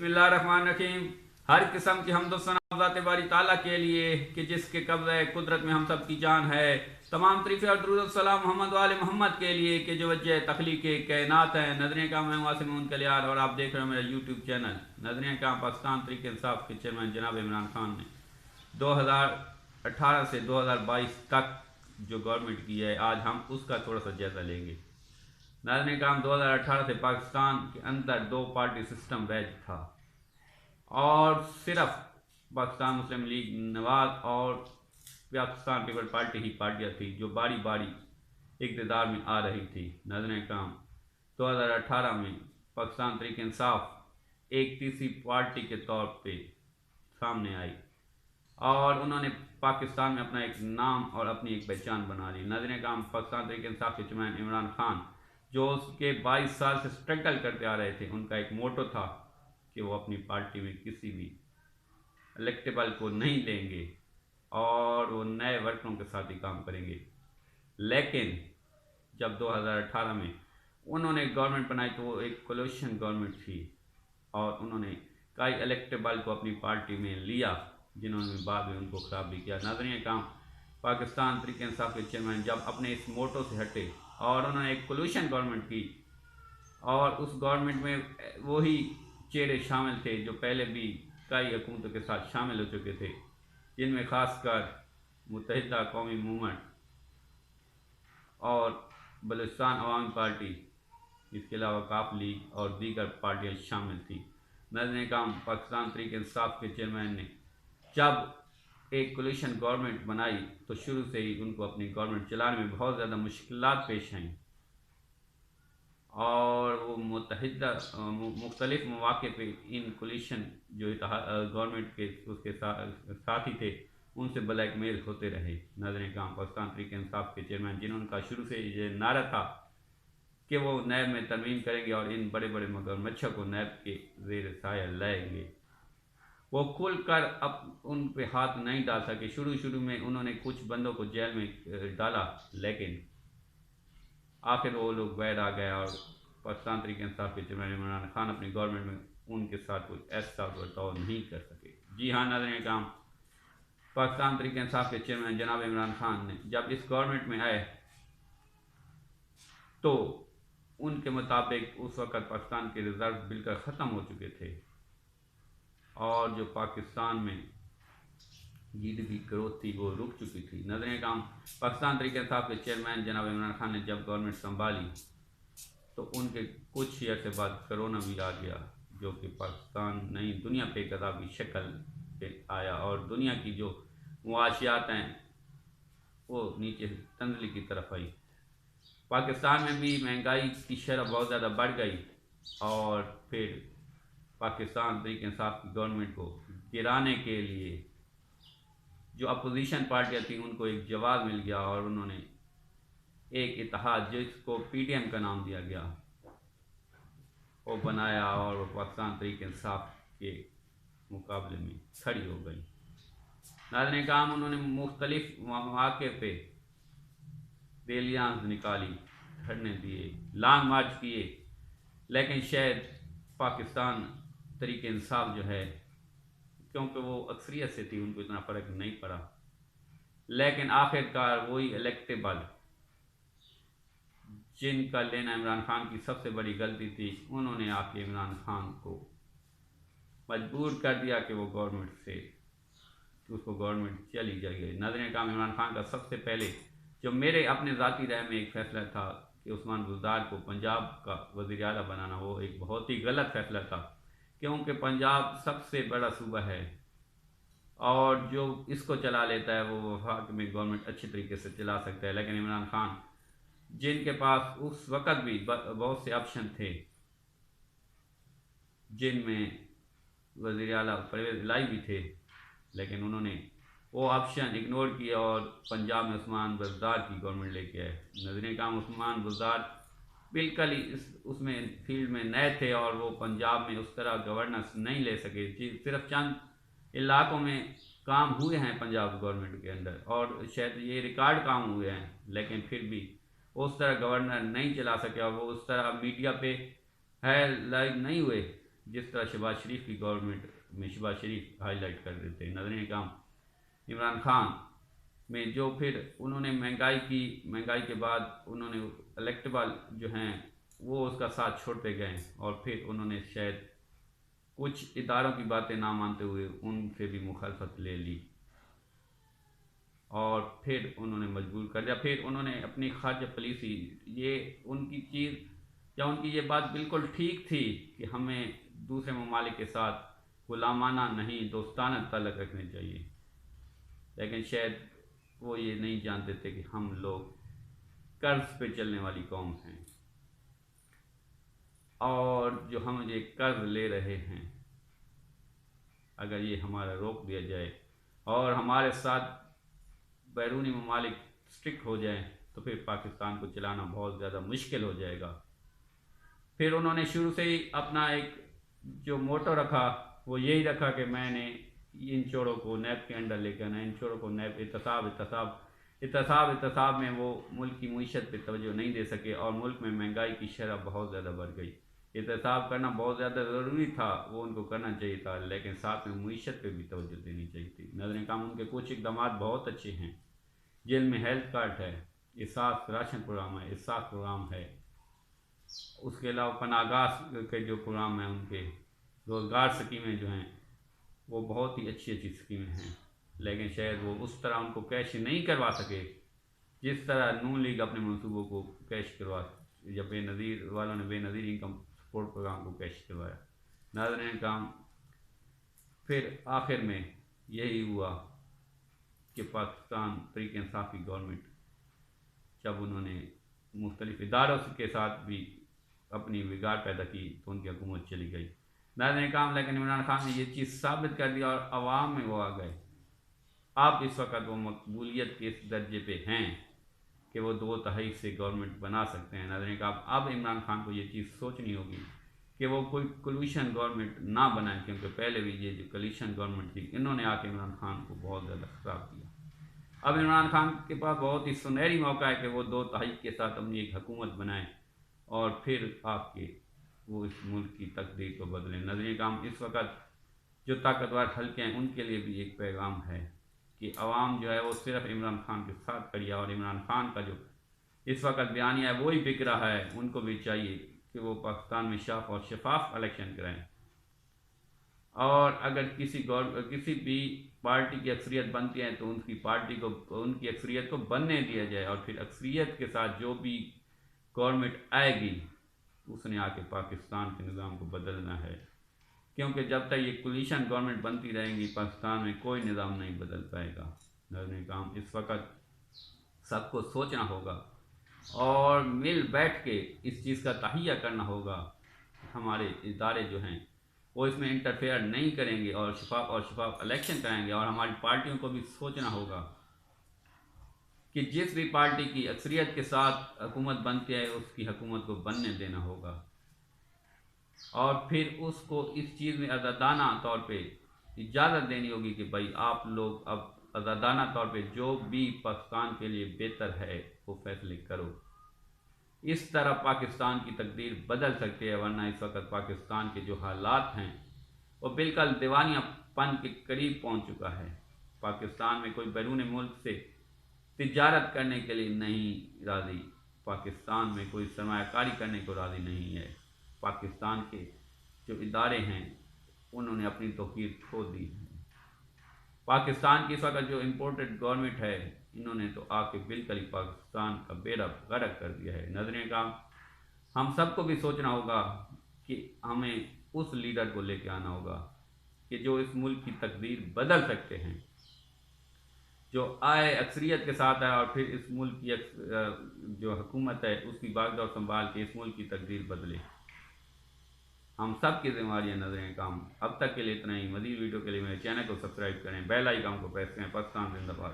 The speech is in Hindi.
बिस्मिल्लाहिर्रहमानिर्रहीम। हर किस्म की हमदो सना ज़ात बारी ताला के लिए कि जिसके कब्ज़े कुदरत में हम सब की जान है। तमाम तरीफ़े और दुरूद सलाम मोहम्मद वाले मोहम्मद के लिए कि जो वजह तख्लीक़ कायनात है। नजरिया का मैं वासिम उनके लिए और आप देख रहे हो मेरा यूट्यूब चैनल नजरिया का। पाकिस्तान तहरीक इंसाफ के चेयरमैन जनाब इमरान खान ने 2018 से 2022 तक जो गवर्नमेंट की है, आज हम उसका थोड़ा सा जायज़ा लेंगे। नाज़रीन काम 2018 से पाकिस्तान के अंदर दो पार्टी सिस्टम वैज था और सिर्फ पाकिस्तान मुस्लिम लीग नवाज और पाकिस्तान पीपल पार्टी ही पार्टियाँ थी जो बारी बारी इक़्तिदार में आ रही थी। नाज़रीन काम 2018 में पाकिस्तान तहरीक इंसाफ एक तीसरी पार्टी के तौर पे सामने आई और उन्होंने पाकिस्तान में अपना एक नाम और अपनी एक पहचान बना ली। नाज़रीन काम पाकिस्तान तहरीक इंसाफ के चेयरमैन इमरान खान जो उसके 22 साल से स्ट्रगल करते आ रहे थे, उनका एक मोटो था कि वो अपनी पार्टी में किसी भी इलेक्टेबल को नहीं लेंगे और वो नए वर्करों के साथ ही काम करेंगे। लेकिन जब 2018 में उन्होंने गवर्नमेंट बनाई तो वो एक कोलिशन गवर्नमेंट थी और उन्होंने कई इलेक्टेबल को अपनी पार्टी में लिया जिन्होंने बाद में उनको ख़राब भी किया। नाज़रीन काम पाकिस्तान तहरीक इंसाफ के चेयरमैन जब अपने इस मोटो से हटे और उन्होंने एक कोलिशन गवर्नमेंट की और उस गवर्नमेंट में वही चेहरे शामिल थे जो पहले भी कई हुकूमतों के साथ शामिल हो चुके थे, जिनमें ख़ासकर मुत्तहिदा कौमी मूवमेंट और बलूचिस्तान अवामी पार्टी, इसके अलावा काफ लीग और दीगर पार्टियाँ शामिल थी। नाज़रीन काम पाकिस्तान तहरीक इंसाफ के चेयरमैन ने जब एक कोलिशन गवर्नमेंट बनाई तो शुरू से ही उनको अपनी गवर्नमेंट चलाने में बहुत ज़्यादा मुश्किलात पेश आईं और वो मुख्तलिफ मौक़े पे इन कोलिशन जो गवर्नमेंट के उसके साथ ही थे उनसे ब्लैकमेल होते रहे। नाज़रीन काम पाकिस्तान तहरीक इंसाफ के चेयरमैन जिन्होंने शुरू से ये नारा था कि वो नैब में तरमीम करेंगे और इन बड़े बड़े मगरमच्छों को नैब के ज़ेर साया लाएंगे, वो खुल कर अब उन पे हाथ नहीं डाल सके। शुरू में उन्होंने कुछ बंदों को जेल में डाला, लेकिन आखिर वो लोग बैठ आ गए और पाकिस्तान तहरीक इंसाफ के चेयरमैन इमरान खान अपनी गवर्नमेंट में उनके साथ कोई ऐसा बर्ताव नहीं कर सके। जी हाँ नाज़रीन काम पाकिस्तान तहरीक इंसाफ के चेयरमैन जनाब इमरान खान ने जब इस गवर्नमेंट में आए तो उनके मुताबिक उस वक़्त पाकिस्तान के रिज़र्व बिल्कुल ख़त्म हो चुके थे और जो पाकिस्तान में GDP ग्रोथ थी वो रुक चुकी थी। नाज़रीन काम पाकिस्तान तहरीक इंसाफ के चेयरमैन जनाब इमरान खान ने जब गवर्नमेंट संभाली तो उनके कुछ ही अर्से बाद कोरोना भी आ गया जो कि पाकिस्तान नई दुनिया पे एक अज़ाब की शक्ल पे आया और दुनिया की जो मुआशियात हैं वो नीचे तंजली की तरफ आई। पाकिस्तान में भी महंगाई की शरह बहुत ज़्यादा बढ़ गई और फिर पाकिस्तान तहरीक इंसाफ की गवर्नमेंट को गिराने के लिए जो अपोजिशन पार्टियाँ थी उनको एक जवाब मिल गया और उन्होंने एक इत्तेहाद जिसको PDM का नाम दिया गया वो बनाया और वो पाकिस्तान तहरीक इंसाफ के मुकाबले में खड़ी हो गई। नाज़रीन काम उन्होंने मुख्तलिफ मौक़े पे रैलियाँ निकाली, धरने दिए, लॉन्ग मार्च किए, लेकिन शायद पाकिस्तान तहरीक इंसाफ जो है क्योंकि वो अक्सरियत से थी उनको इतना फ़र्क नहीं पड़ा, लेकिन आखिरकार वही इलेक्टेबल जिनका लेना इमरान खान की सबसे बड़ी गलती थी, उन्होंने आके इमरान खान को मजबूर कर दिया कि वो गवर्नमेंट से उसको गवर्नमेंट चली जाएगी। नाज़रीन काम इमरान खान का सबसे पहले जो मेरे अपने ज़ाती राय में एक फ़ैसला था कि उस्मान बुज़दार को पंजाब का वज़ीर आला बनाना, वो एक बहुत ही गलत फ़ैसला था क्योंकि पंजाब सबसे बड़ा सूबा है और जो इसको चला लेता है वो वफाक में गवर्नमेंट अच्छी तरीके से चला सकता है। लेकिन इमरान खान जिनके पास उस वक़्त भी बहुत से ऑप्शन थे जिनमें वज़ीर आला परवेज़ इलाही भी थे, लेकिन उन्होंने वो ऑप्शन इग्नोर किया और पंजाब में उस्मान बुज़दार की गवर्नमेंट लेके आए। नाज़रीन काम उस्मान बुज़दार बिल्कुल ही उसमें फील्ड में नए थे और वो पंजाब में उस तरह गवर्नेंस नहीं ले सके। सिर्फ चंद इलाकों में काम हुए हैं पंजाब गवर्नमेंट के अंदर और शायद ये रिकॉर्ड काम हुए हैं, लेकिन फिर भी उस तरह गवर्नर नहीं चला सके और वो उस तरह मीडिया पे है लाइव नहीं हुए। जिस तरह शहबाज शरीफ की गवर्नमेंट में शहबाज शरीफ हाईलाइट कर देते हैं। नाज़रीन इकराम, इमरान खान में जो फिर उन्होंने महंगाई के बाद उन्होंने इलेक्टेबल जो हैं वो उसका साथ छोड़ते गए और फिर उन्होंने शायद कुछ इदारों की बातें ना मानते हुए उनसे भी मुखालफत ले ली और फिर उन्होंने मजबूर कर दिया। फिर उन्होंने अपनी खारजा पॉलिसी, ये उनकी चीज़ या उनकी ये बात बिल्कुल ठीक थी कि हमें दूसरे ममालिक के साथ गुलामाना नहीं दोस्ताना ताल्लुक़ रखने चाहिए, लेकिन शायद वो ये नहीं जानते थे कि हम लोग कर्ज पे चलने वाली कौम हैं और जो हम ये कर्ज ले रहे हैं अगर ये हमारा रोक दिया जाए और हमारे साथ बैरूनी ममालिक स्ट्रिक्ट हो जाए तो फिर पाकिस्तान को चलाना बहुत ज़्यादा मुश्किल हो जाएगा। फिर उन्होंने शुरू से ही अपना एक जो मोटो रखा वो यही रखा कि मैंने इन चोरों को नैब के अंडर लेकर आना, इन चोरों को नैब इतसाब में वो मुल्क की मीशत पर तवज्जो नहीं दे सके और मुल्क में महंगाई की शरह बहुत ज़्यादा बढ़ गई। एहतसाब करना बहुत ज़्यादा ज़रूरी था, वो उनको करना चाहिए था, लेकिन साथ में मीशत पे भी तवज्जो देनी चाहिए थी। नाज़रीन काम उनके कुछ इक़दाम बहुत अच्छे हैं, जेल में हेल्थ कार्ड है, एहसास राशन प्रोग्राम है, एहसास प्रोग्राम है, उसके अलावा पनागाह के जो प्रोग्राम हैं उनके रोज़गार स्कीमें जो हैं वो बहुत ही अच्छी स्कीमें हैं, लेकिन शायद वो उस तरह उनको कैश नहीं करवा सके जिस तरह नून लीग अपने मनसूबों को कैश करवा, जब बेनज़ीर वालों ने बेनज़ीर इनकम सपोर्ट प्रोग्राम को कैश करवाया। नाज़रीन काम फिर आखिर में यही हुआ कि पाकिस्तान तहरीक इंसाफ की गवर्नमेंट जब उन्होंने मुख्तलिफ इदारों के साथ भी अपनी बिगाड़ पैदा की तो उनकी हुकूमत चली गई। नाज़रीन काम लेकिन इमरान खान ने ये चीज़ साबित कर दी और अवाम में वो आ गए। अब इस वक्त वो मकबूलियत के इस दर्जे पे हैं कि वो 2/3 से गवर्नमेंट बना सकते हैं। नाज़रीन काम अब इमरान खान को ये चीज़ सोचनी होगी कि वो कोई कोलिशन गवर्नमेंट ना बनाए, क्योंकि पहले भी ये जो कोलिशन गवर्नमेंट थी इन्होंने आके इमरान खान को बहुत ज़्यादा ख़राब किया। अब इमरान खान के पास बहुत ही सुनहरी मौका है कि वो 2/3 के साथ अपनी एक हुकूमत बनाएं और फिर आपके वो इस मुल्क की तकदीर को बदलें। नाज़रीन काम इस वक्त जो ताकतवर हल्के हैं उनके लिए भी एक पैगाम है कि अवाम जो है वो सिर्फ इमरान खान के साथ खड़ी है और इमरान खान का जो इस वक्त बयानिया है वही बिक रहा है। उनको भी चाहिए कि वो पाकिस्तान में साफ और शफाफ इलेक्शन कराएं और अगर किसी भी पार्टी की अक्सरियत बनती है तो उनकी अक्सरियत को बनने दिया जाए और फिर अक्सरियत के साथ जो भी गवर्नमेंट आएगी उसने आके पाकिस्तान के निज़ाम को बदलना है, क्योंकि जब तक ये कोलिशन गवर्नमेंट बनती रहेंगी पाकिस्तान में कोई निज़ाम नहीं बदल पाएगा। नाज़रीन काम इस वक्त सबको सोचना होगा और मिल बैठ के इस चीज़ का तहिया करना होगा। हमारे इदारे जो हैं वो इसमें इंटरफेयर नहीं करेंगे और शफाफ इलेक्शन कराएंगे और हमारी पार्टियों को भी सोचना होगा कि जिस भी पार्टी की अक्सरियत के साथ हुकूमत बनती है उसकी हुकूमत को बनने देना होगा और फिर उसको इस चीज़ में आज़ादाना तौर पे इजाज़त देनी होगी कि भाई आप लोग अब आज़ादाना तौर पे जो भी पाकिस्तान के लिए बेहतर है वो फैसले करो। इस तरह पाकिस्तान की तकदीर बदल सकती है, वरना इस वक्त पाकिस्तान के जो हालात हैं वो बिल्कुल दीवानियापन के करीब पहुंच चुका है। पाकिस्तान में कोई बैरून मुल्क से तिजारत करने के लिए नहीं राज़ी, पाकिस्तान में कोई सरमायाकारी करने को राज़ी नहीं है। पाकिस्तान के जो इदारे हैं उन्होंने अपनी तौकीर खो दी है। पाकिस्तान की इस वक्त जो इम्पोर्टेड गवर्नमेंट है इन्होंने तो आके बिल्कुल ही पाकिस्तान का बेड़ा गर्क कर दिया है। नाज़रीन काम हम सबको भी सोचना होगा कि हमें उस लीडर को लेके आना होगा कि जो इस मुल्क की तकदीर बदल सकते हैं, जो आए अक्सरियत के साथ आए और फिर इस मुल्क की जो हुकूमत है उसकी बागडोर संभाल के इस मुल्क की तकदीर बदले। हम सब की जिम्मेदारी है। नाज़रीन काम अब तक के लिए इतना ही। मज़ीद वीडियो के लिए मेरे चैनल को सब्सक्राइब करें, बेल आइकन को प्रेस करें। पाकिस्तान जिंदाबाद।